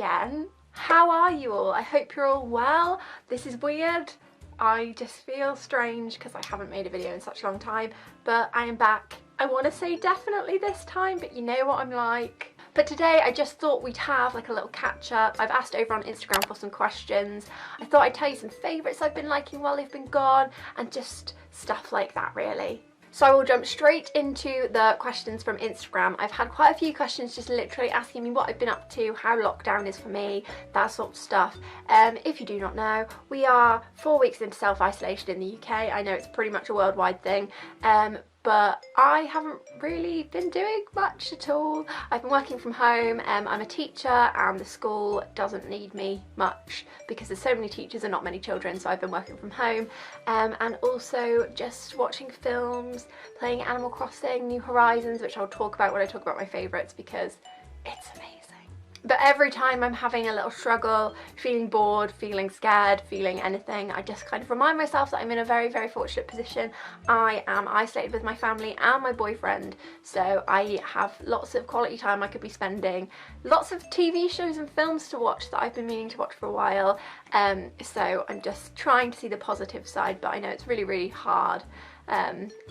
again. How are you all? I hope you're all well. This is weird. I just feel strange because I haven't made a video in such a long time, but I am back. I want to say definitely this time, but you know what I'm like. But today I just thought we'd have like a little catch up. I've asked over on Instagram for some questions. I thought I'd tell you some favourites I've been liking while they've been gone and just stuff like that really. So I will jump straight into the questions from Instagram. I've had quite a few questions just literally asking me what I've been up to, how lockdown is for me, that sort of stuff. If you do not know, we are 4 weeks into self-isolation in the UK. I know it's pretty much a worldwide thing, but I haven't really been doing much at all. I've been working from home. I'm a teacher and the school doesn't need me much because there's so many teachers and not many children, so I've been working from home, and also just watching films, playing Animal Crossing, New Horizons, which I'll talk about when I talk about my favourites because it's amazing. But every time I'm having a little struggle, feeling bored, feeling scared, feeling anything, I just kind of remind myself that I'm in a very, very fortunate position. I am isolated with my family and my boyfriend, so I have lots of quality time I could be spending, lots of TV shows and films to watch that I've been meaning to watch for a while, so I'm just trying to see the positive side, but I know it's really, really hard,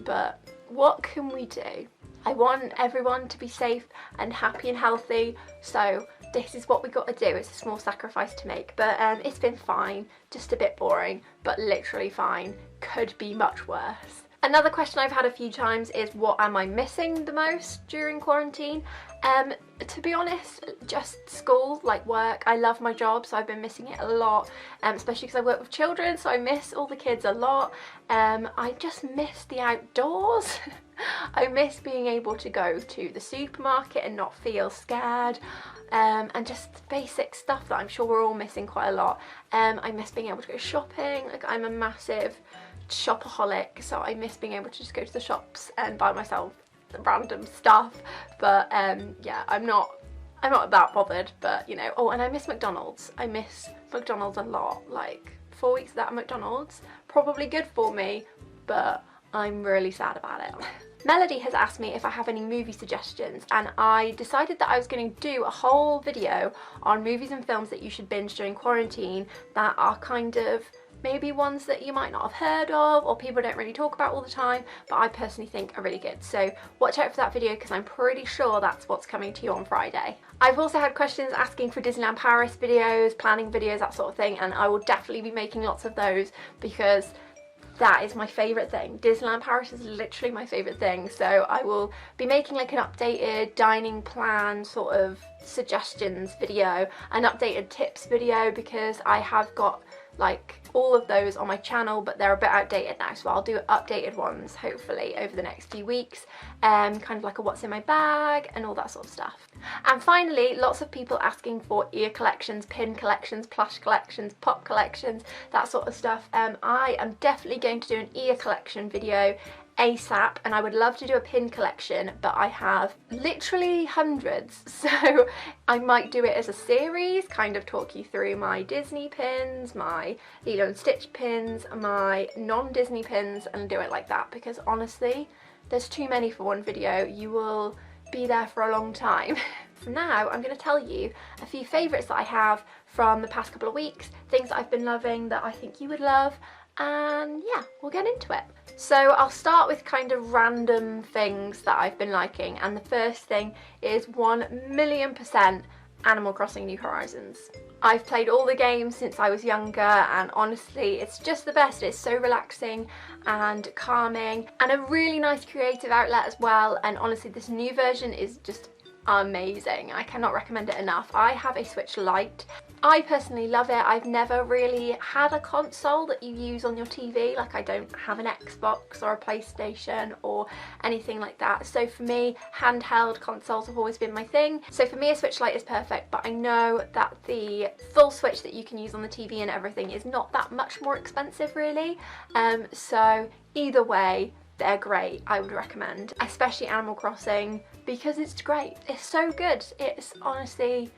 but what can we do? I want everyone to be safe and happy and healthy, so this is what we got to do. It's a small sacrifice to make, but it's been fine, just a bit boring, but literally fine. Could be much worse. Another question I've had a few times is what am I missing the most during quarantine? To be honest, just school, like work. I love my job, so I've been missing it a lot, especially because I work with children, so I miss all the kids a lot. I just miss the outdoors. I miss being able to go to the supermarket and not feel scared, and just basic stuff that I'm sure we're all missing quite a lot. I miss being able to go shopping. Like, I'm a massive shopaholic, so I miss being able to just go to the shops and buy myself random stuff, but yeah, I'm not that bothered, but you know. Oh, and I miss McDonald's. I miss McDonald's a lot. Like 4 weeks of that at McDonald's, probably good for me, but I'm really sad about it. Melody has asked me if I have any movie suggestions, and I decided that I was going to do a whole video on movies and films that you should binge during quarantine that are kind of maybe ones that you might not have heard of or people don't really talk about all the time, but I personally think are really good. So watch out for that video because I'm pretty sure that's what's coming to you on Friday. I've also had questions asking for Disneyland Paris videos, planning videos, that sort of thing, and I will definitely be making lots of those because that is my favourite thing. Disneyland Paris is literally my favourite thing, so I will be making like an updated dining plan sort of suggestions video, an updated tips video, because I have got like all of those on my channel, but they're a bit outdated now, so I'll do updated ones hopefully over the next few weeks, kind of like a what's in my bag and all that sort of stuff. And finally, lots of people asking for ear collections, pin collections, plush collections, pop collections, that sort of stuff. I am definitely going to do an ear collection video ASAP, and I would love to do a pin collection, but I have literally hundreds, so I might do it as a series, kind of talk you through my Disney pins, my Lilo and Stitch pins, my non-Disney pins, and do it like that, because honestly there's too many for one video. You will be there for a long time. For now, I'm going to tell you a few favourites that I have from the past couple of weeks, things that I've been loving that I think you would love, and yeah, we'll get into it. So I'll start with kind of random things that I've been liking, and the first thing is 1,000,000% Animal Crossing New Horizons. I've played all the games since I was younger, and honestly it's just the best. It's so relaxing and calming and a really nice creative outlet as well, and honestly this new version is just amazing. I cannot recommend it enough. I have a Switch Lite. I personally love it. I've never really had a console that you use on your TV, like I don't have an Xbox or a PlayStation or anything like that. So for me, handheld consoles have always been my thing. So for me, a Switch Lite is perfect, but I know that the full Switch that you can use on the TV and everything is not that much more expensive really. So either way, they're great. I would recommend, especially Animal Crossing, because it's great. It's so good. It's honestly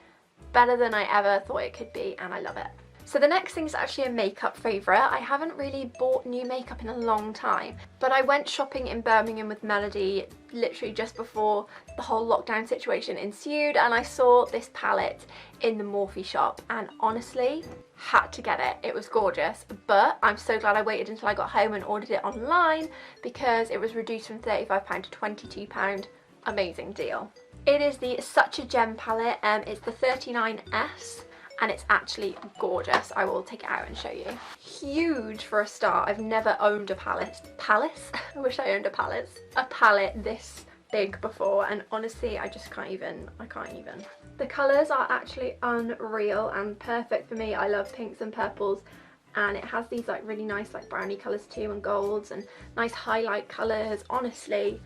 better than I ever thought it could be, and I love it. So the next thing is actually a makeup favourite. I haven't really bought new makeup in a long time, but I went shopping in Birmingham with Melody literally just before the whole lockdown situation ensued, and I saw this palette in the Morphe shop and honestly had to get it. It was gorgeous, but I'm so glad I waited until I got home and ordered it online because it was reduced from £35 to £22. Amazing deal. It is the Such a Gem palette, it's the 39S. And it's actually gorgeous. I will take it out and show you. Huge for a start. I've never owned a palette. I wish I owned a palette this big before, and honestly I can't even. The colours are actually unreal and perfect for me. I love pinks and purples, and it has these like really nice like brownie colours too, and golds and nice highlight colours. Honestly,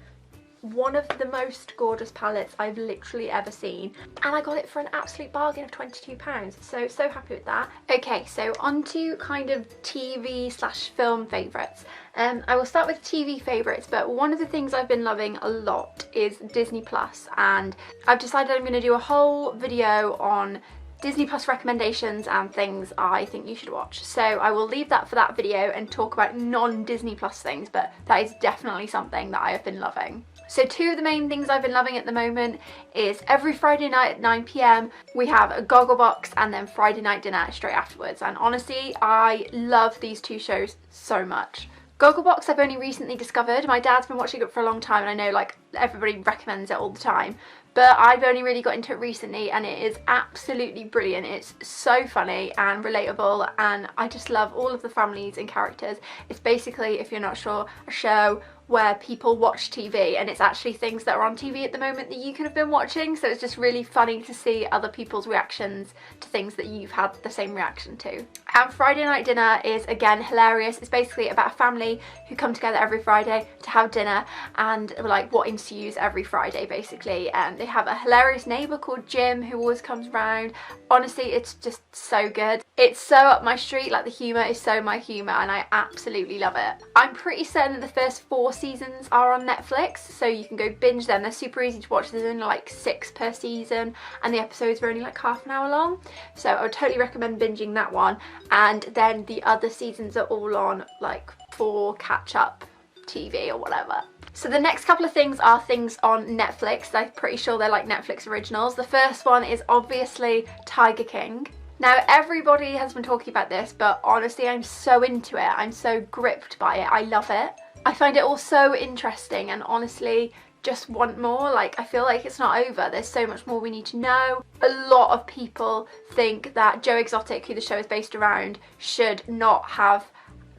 one of the most gorgeous palettes I've literally ever seen, and I got it for an absolute bargain of £22, so happy with that. Okay, so on to kind of TV/film favourites. I will start with TV favourites, but one of the things I've been loving a lot is Disney Plus, and I've decided I'm going to do a whole video on Disney Plus recommendations and things I think you should watch. So I will leave that for that video and talk about non-Disney Plus things, but that is definitely something that I have been loving. So two of the main things I've been loving at the moment is every Friday night at 9 PM we have a Gogglebox, and then Friday night dinner straight afterwards, and honestly I love these two shows so much. Gogglebox I've only recently discovered. My dad's been watching it for a long time and I know like everybody recommends it all the time, but I've only really got into it recently and it is absolutely brilliant. It's so funny and relatable, and I just love all of the families and characters. It's basically, if you're not sure, a show where people watch TV, and it's actually things that are on TV at the moment that you could have been watching, so it's just really funny to see other people's reactions to things that you've had the same reaction to. And Friday night dinner is again hilarious. It's basically about a family who come together every Friday to have dinner, and like what ensues every Friday basically, and they have a hilarious neighbour called Jim who always comes round. Honestly, it's just so good. It's so up my street, like the humour is so my humour, and I absolutely love it. I'm pretty certain that the first 4 seasons are on Netflix, so you can go binge them. They're super easy to watch. There's only like 6 per season and the episodes are only like half an hour long, so I would totally recommend binging that one. And then the other seasons are all on like for catch-up TV or whatever. So the next couple of things are things on Netflix. I'm pretty sure they're like Netflix originals. The first one is obviously Tiger King. Now everybody has been talking about this, but honestly I'm so into it. I'm so gripped by it. I love it. I find it all so interesting, and honestly just want more. Like, I feel like it's not over. There's so much more we need to know. A lot of people think that Joe Exotic, who the show is based around, should not have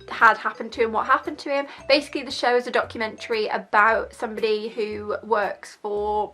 had happened to him what happened to him. Basically the show is a documentary about somebody who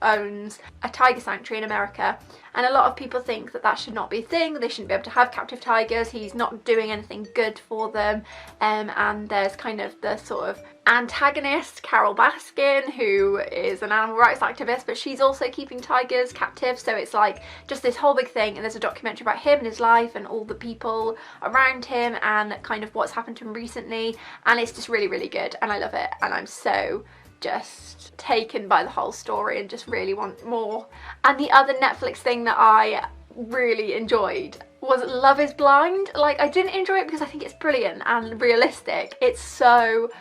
owns a tiger sanctuary in America, and a lot of people think that that should not be a thing. They shouldn't be able to have captive tigers. He's not doing anything good for them, and there's kind of the sort of antagonist Carol Baskin, who is an animal rights activist, but she's also keeping tigers captive, so it's like just this whole big thing. And there's a documentary about him and his life and all the people around him and kind of what's happened to him recently, and it's just really, really good and I love it, and I'm so just taken by the whole story and just really want more. And the other Netflix thing that I really enjoyed was Love is Blind. Like, I didn't enjoy it because I think it's brilliant and realistic. It's so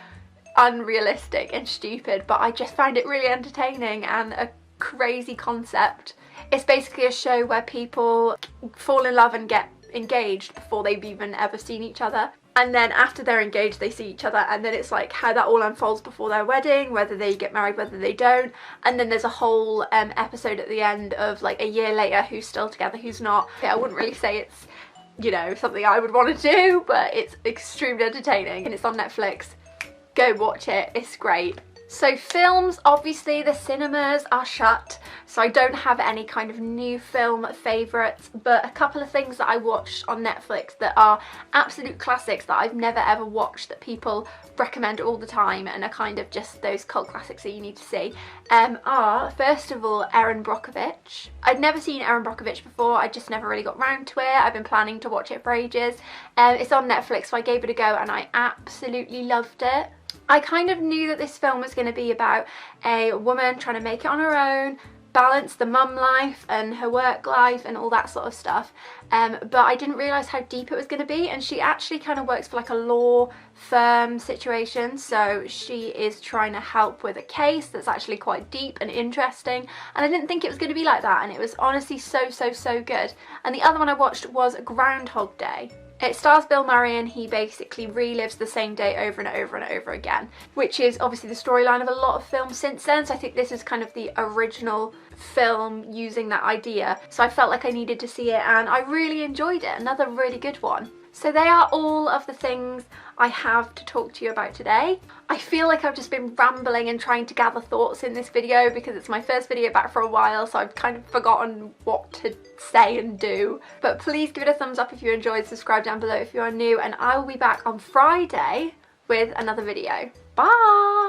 unrealistic and stupid, but I just found it really entertaining and a crazy concept. It's basically a show where people fall in love and get engaged before they've even ever seen each other, and then after they're engaged they see each other, and then it's like how that all unfolds before their wedding, whether they get married, whether they don't, and then there's a whole episode at the end of like a year later who's still together, who's not. I wouldn't really say it's, you know, something I would want to do, but it's extremely entertaining and it's on Netflix. Go watch it, it's great. So films, obviously the cinemas are shut, so I don't have any kind of new film favourites, but a couple of things that I watched on Netflix that are absolute classics that I've never ever watched that people recommend all the time and are kind of just those cult classics that you need to see are, first of all, Erin Brockovich. I'd never seen Erin Brockovich before, I just never really got round to it. I've been planning to watch it for ages. It's on Netflix, so I gave it a go and I absolutely loved it. I kind of knew that this film was going to be about a woman trying to make it on her own, balance the mum life and her work life and all that sort of stuff, but I didn't realise how deep it was going to be. And she actually kind of works for like a law firm situation, so she is trying to help with a case that's actually quite deep and interesting, and I didn't think it was going to be like that, and it was honestly so good. And the other one I watched was Groundhog Day. It stars Bill Murray, and he basically relives the same day over and over and over again, which is obviously the storyline of a lot of films since then. So I think this is kind of the original film using that idea. So I felt like I needed to see it, and I really enjoyed it. Another really good one. So they are all of the things I have to talk to you about today. I feel like I've just been rambling and trying to gather thoughts in this video because it's my first video back for a while, so I've kind of forgotten what to say and do. But please give it a thumbs up if you enjoyed, subscribe down below if you are new, and I will be back on Friday with another video. Bye!